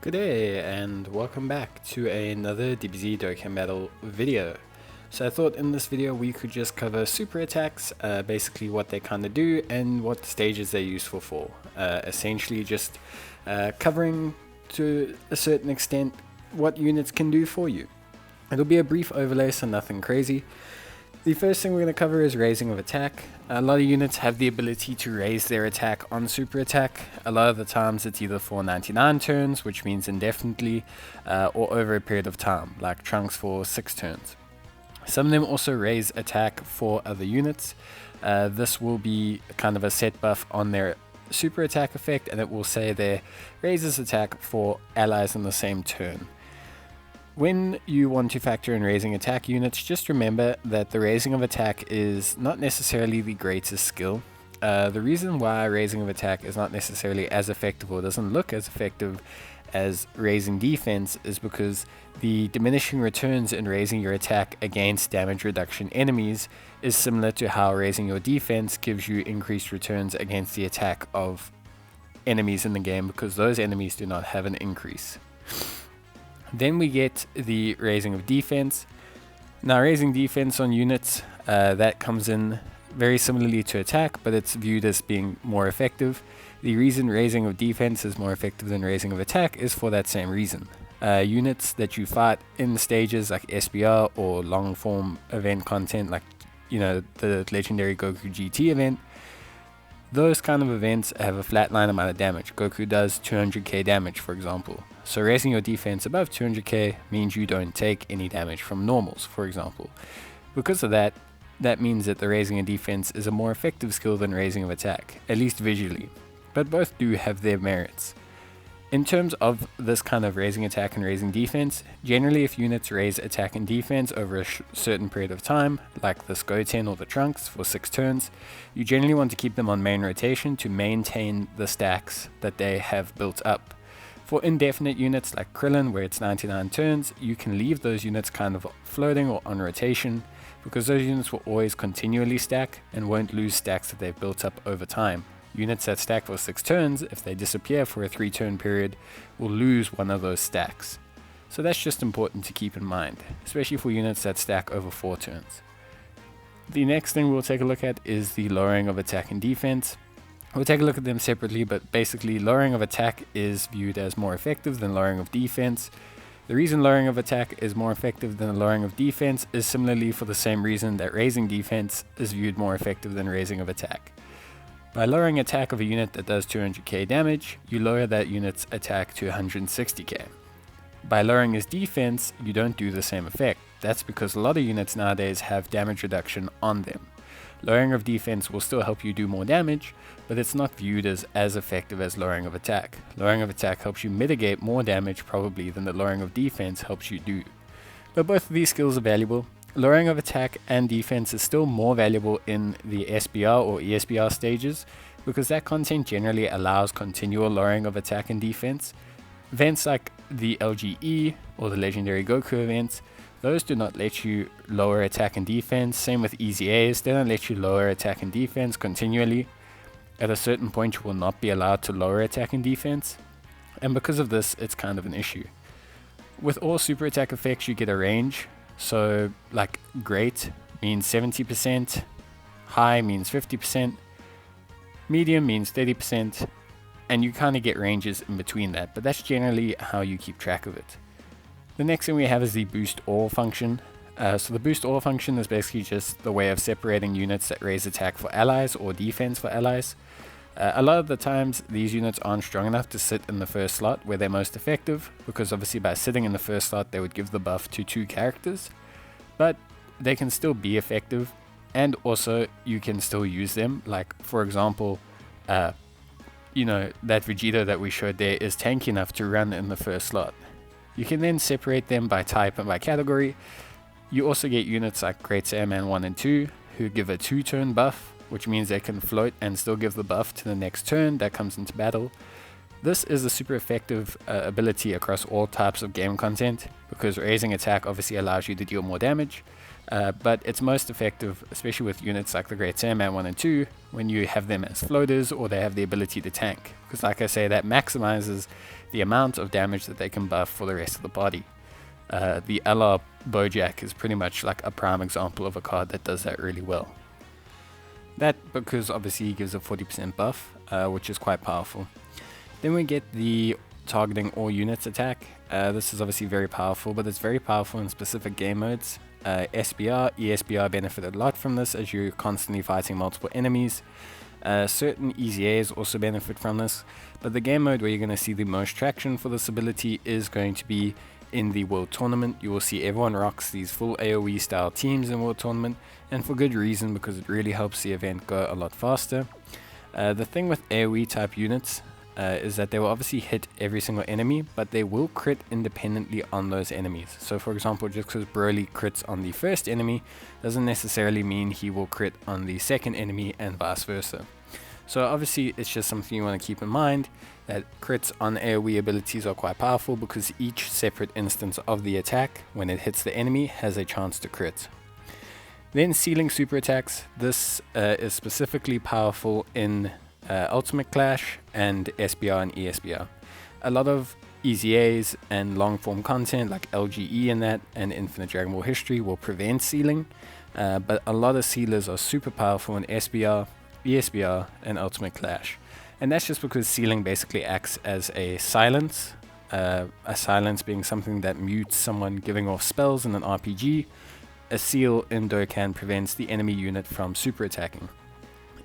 Good day and welcome back to another Dbz Dokkan battle video. So I thought in this video we could just cover super attacks, basically what they kind of do and what stages they're useful for. Essentially just covering to a certain extent what units can do for you. It'll be a brief overlay, so nothing crazy. The first thing we're going to cover is raising of attack. A lot of units have the ability to raise their attack on super attack. A lot of the times it's either for 99 turns, which means indefinitely, or over a period of time, like Trunks for 6 turns. Some of them also raise attack for other units. This will be kind of a set buff on their super attack effect, and it will say there raises attack for allies in the same turn. When you want to factor in raising attack units, just remember that the raising of attack is not necessarily the greatest skill. The reason why raising of attack is not necessarily as effective or doesn't look as effective as raising defense is because the diminishing returns in raising your attack against damage reduction enemies is similar to how raising your defense gives you increased returns against the attack of enemies in the game, because those enemies do not have an increase. Then we get the raising of defense. Now raising defense on units, that comes in very similarly to attack, but it's viewed as being more effective. The reason raising of defense is more effective than raising of attack is for that same reason. Units that you fight in stages like SBR or long form event content, like the legendary Goku GT event, those kind of events have a flatline amount of damage. Goku does 200k damage, for example. So raising your defense above 200k means you don't take any damage from normals, for example. Because of that, that means that the raising of defense is a more effective skill than raising of attack, at least visually. But both do have their merits. In terms of this kind of raising attack and raising defense, generally if units raise attack and defense over a certain period of time, like this Goten or the Trunks for 6 turns, you generally want to keep them on main rotation to maintain the stacks that they have built up. For indefinite units like Krillin, where it's 99 turns, you can leave those units kind of floating or on rotation, because those units will always continually stack and won't lose stacks that they've built up over time. Units that stack for 6 turns, if they disappear for a 3-turn period, will lose one of those stacks. So that's just important to keep in mind, especially for units that stack over 4 turns. The next thing we'll take a look at is the lowering of attack and defense. We'll take a look at them separately, but basically lowering of attack is viewed as more effective than lowering of defense. The reason lowering of attack is more effective than the lowering of defense is similarly for the same reason that raising defense is viewed more effective than raising of attack. By lowering attack of a unit that does 200k damage, you lower that unit's attack to 160k. By lowering his defense, you don't do the same effect. That's because a lot of units nowadays have damage reduction on them. Lowering of defense will still help you do more damage, but it's not viewed as effective as lowering of attack. Lowering of attack helps you mitigate more damage probably than the lowering of defense helps you do. But both of these skills are valuable. Lowering of attack and defense is still more valuable in the SBR or ESBR stages, because that content generally allows continual lowering of attack and defense. Events like the LGE or the legendary Goku events, those do not let you lower attack and defense. Same with EZAs, they don't let you lower attack and defense continually. At a certain point you will not be allowed to lower attack and defense, and because of this it's kind of an issue. With all super attack effects you get a range. So like great means 70%, high means 50%, medium means 30%, and you kind of get ranges in between that, but that's generally how you keep track of it. The next thing we have is the boost all function. So the boost all function is basically just the way of separating units that raise attack for allies or defense for allies. A lot of the times these units aren't strong enough to sit in the first slot where they're most effective, because obviously by sitting in the first slot they would give the buff to 2 characters, but they can still be effective, and also you can still use them. Like for example, that Vegeta that we showed there is tanky enough to run in the first slot. You can then separate them by type and by category. You also get units like Great Saiyaman 1 and 2 who give a 2-turn buff, which means they can float and still give the buff to the next turn that comes into battle. This is a super effective ability across all types of game content, because raising attack obviously allows you to deal more damage, but it's most effective especially with units like the Great Saiyaman 1 and 2 when you have them as floaters or they have the ability to tank, because like I say, that maximizes the amount of damage that they can buff for the rest of the body. The LR Bojack is pretty much like a prime example of a card that does that really well. That because obviously he gives a 40% buff, which is quite powerful. Then we get the targeting all units attack. This is obviously very powerful, but it's very powerful in specific game modes. SBR, ESBR benefit a lot from this as you're constantly fighting multiple enemies. Certain EZAs also benefit from this, but the game mode where you're going to see the most traction for this ability is going to be in the World Tournament. You will see everyone rocks these full AoE style teams in World Tournament, and for good reason, because it really helps the event go a lot faster. The thing with AoE type units is that they will obviously hit every single enemy, but they will crit independently on those enemies. So for example, just because Broly crits on the first enemy doesn't necessarily mean he will crit on the second enemy and vice versa. So obviously it's just something you want to keep in mind, that crits on AoE abilities are quite powerful because each separate instance of the attack, when it hits the enemy, has a chance to crit. Then sealing super attacks. This is specifically powerful in Ultimate Clash and SBR and ESBR. A lot of EZAs and long form content like LGE and that and Infinite Dragon Ball History will prevent sealing, but a lot of sealers are super powerful in SBR, ESBR and Ultimate Clash. And that's just because sealing basically acts as a silence being something that mutes someone giving off spells in an RPG. A seal in Dokkan prevents the enemy unit from super attacking.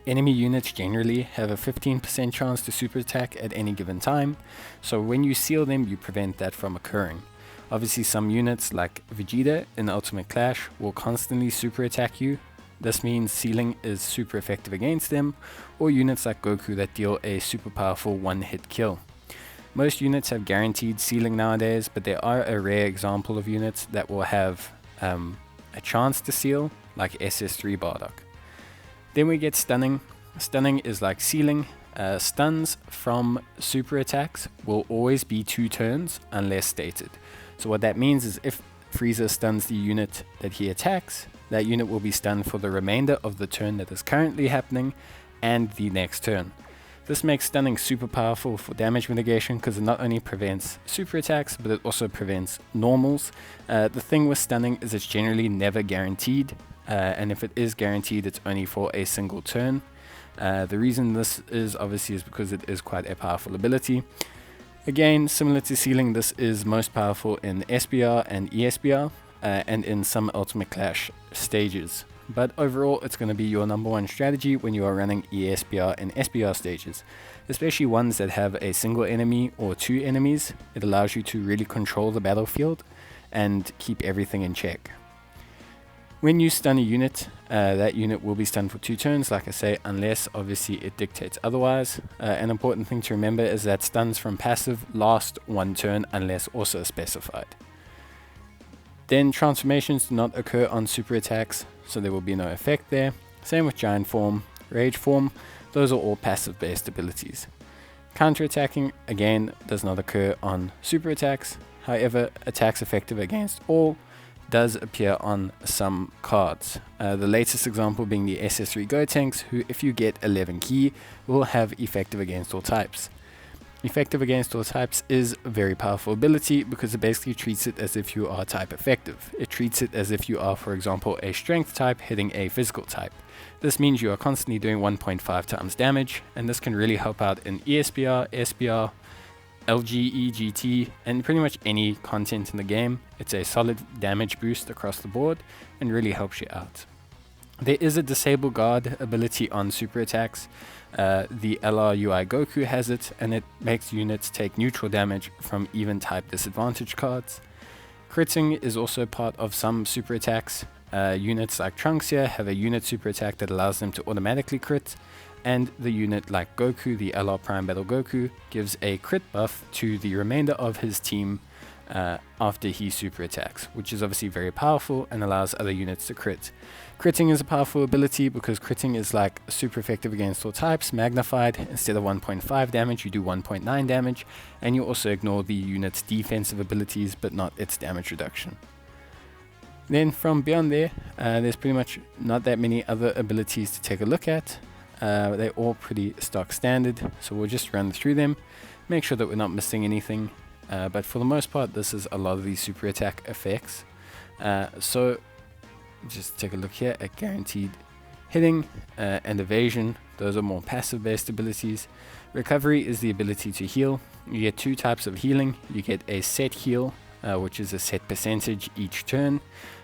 Enemy units generally have a 15% chance to super attack at any given time, so when you seal them you prevent that from occurring. Obviously some units like Vegeta in Ultimate Clash will constantly super attack you. This means sealing is super effective against them, or units like Goku that deal a super powerful one-hit kill. Most units have guaranteed sealing nowadays, but there are a rare example of units that will have a chance to seal, like SS3 Bardock. Then we get stunning. Stunning is like sealing. Stuns from super attacks will always be 2 turns unless stated. So what that means is if Frieza stuns the unit that he attacks, that unit will be stunned for the remainder of the turn that is currently happening and the next turn. This makes stunning super powerful for damage mitigation because it not only prevents super attacks, but it also prevents normals. The thing with stunning is it's generally never guaranteed, and if it is guaranteed, it's only for a single turn. The reason this is obviously is because it is quite a powerful ability. Again, similar to sealing, this is most powerful in SBR and ESBR, and in some Ultimate Clash stages. But overall, it's going to be your number one strategy when you are running ESBR and SBR stages, especially ones that have a single enemy or 2 enemies. It allows you to really control the battlefield and keep everything in check. When you stun a unit, that unit will be stunned for 2 turns, like I say, unless obviously it dictates otherwise. An important thing to remember is that stuns from passive last 1 turn unless also specified. Then transformations do not occur on super attacks, so there will be no effect there. Same with giant form, rage form, those are all passive based abilities. Counter-attacking again does not occur on super attacks, however attacks effective against all does appear on some cards. The latest example being the SS3 Gotenks, who if you get 11 key will have effective against all types. Effective against all types is a very powerful ability because it basically treats it as if you are type effective. It treats it as if you are, for example, a strength type hitting a physical type. This means you are constantly doing 1.5 times damage, and this can really help out in ESBR, SBR, LGE, GT, and pretty much any content in the game. It's a solid damage boost across the board and really helps you out. There is a disable guard ability on super attacks. The LRUI Goku has it, and it makes units take neutral damage from even type disadvantage cards. Critting is also part of some super attacks. Units like Trunks here have a unit super attack that allows them to automatically crit, and the unit like Goku, the LR Prime Battle Goku, gives a crit buff to the remainder of his team after he super attacks, which is obviously very powerful and allows other units to crit. Critting is a powerful ability because critting is like super effective against all types, magnified. Instead of 1.5 damage, you do 1.9 damage, and you also ignore the unit's defensive abilities but not its damage reduction. Then from beyond there, there's pretty much not that many other abilities to take a look at. They're all pretty stock standard, so we'll just run through them. make sure that we're not missing anything. But for the most part, this is a lot of these super attack effects. So just take a look here at guaranteed hitting and evasion. Those are more passive based abilities. Recovery is the ability to heal. You get two types of healing. You get a set heal, which is a set percentage each turn,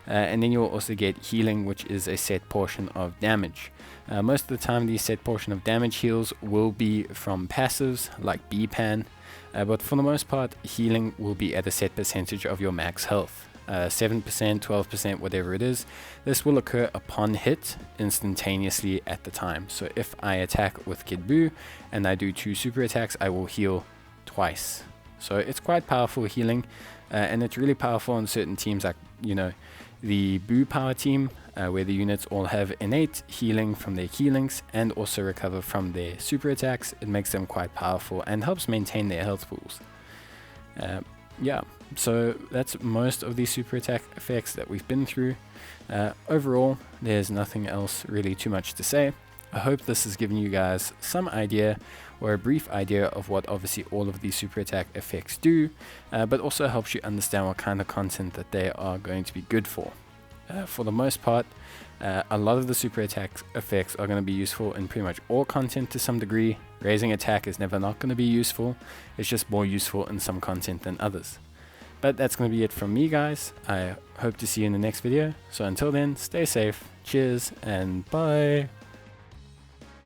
and then you'll also get healing, which is a set portion of damage. Most of the time these set portion of damage heals will be from passives like B-Pan, but for the most part healing will be at a set percentage of your max health. 7%, 12%, whatever it is. This will occur upon hit instantaneously at the time. So if I attack with Kid Buu and I do 2 super attacks, I will heal twice. So it's quite powerful healing, and it's really powerful on certain teams like, you know, the Buu power team, where the units all have innate healing from their key links and also recover from their super attacks. It makes them quite powerful and helps maintain their health pools. Yeah, so that's most of the super attack effects that we've been through. Overall, there's nothing else really too much to say. I hope this has given you guys some idea or a brief idea of what obviously all of these super attack effects do, but also helps you understand what kind of content that they are going to be good for. For the most part, a lot of the super attack effects are going to be useful in pretty much all content to some degree. Raising attack is never not going to be useful. It's just more useful in some content than others. But that's going to be it from me, guys. I hope to see you in the next video. So until then, stay safe, cheers, and bye.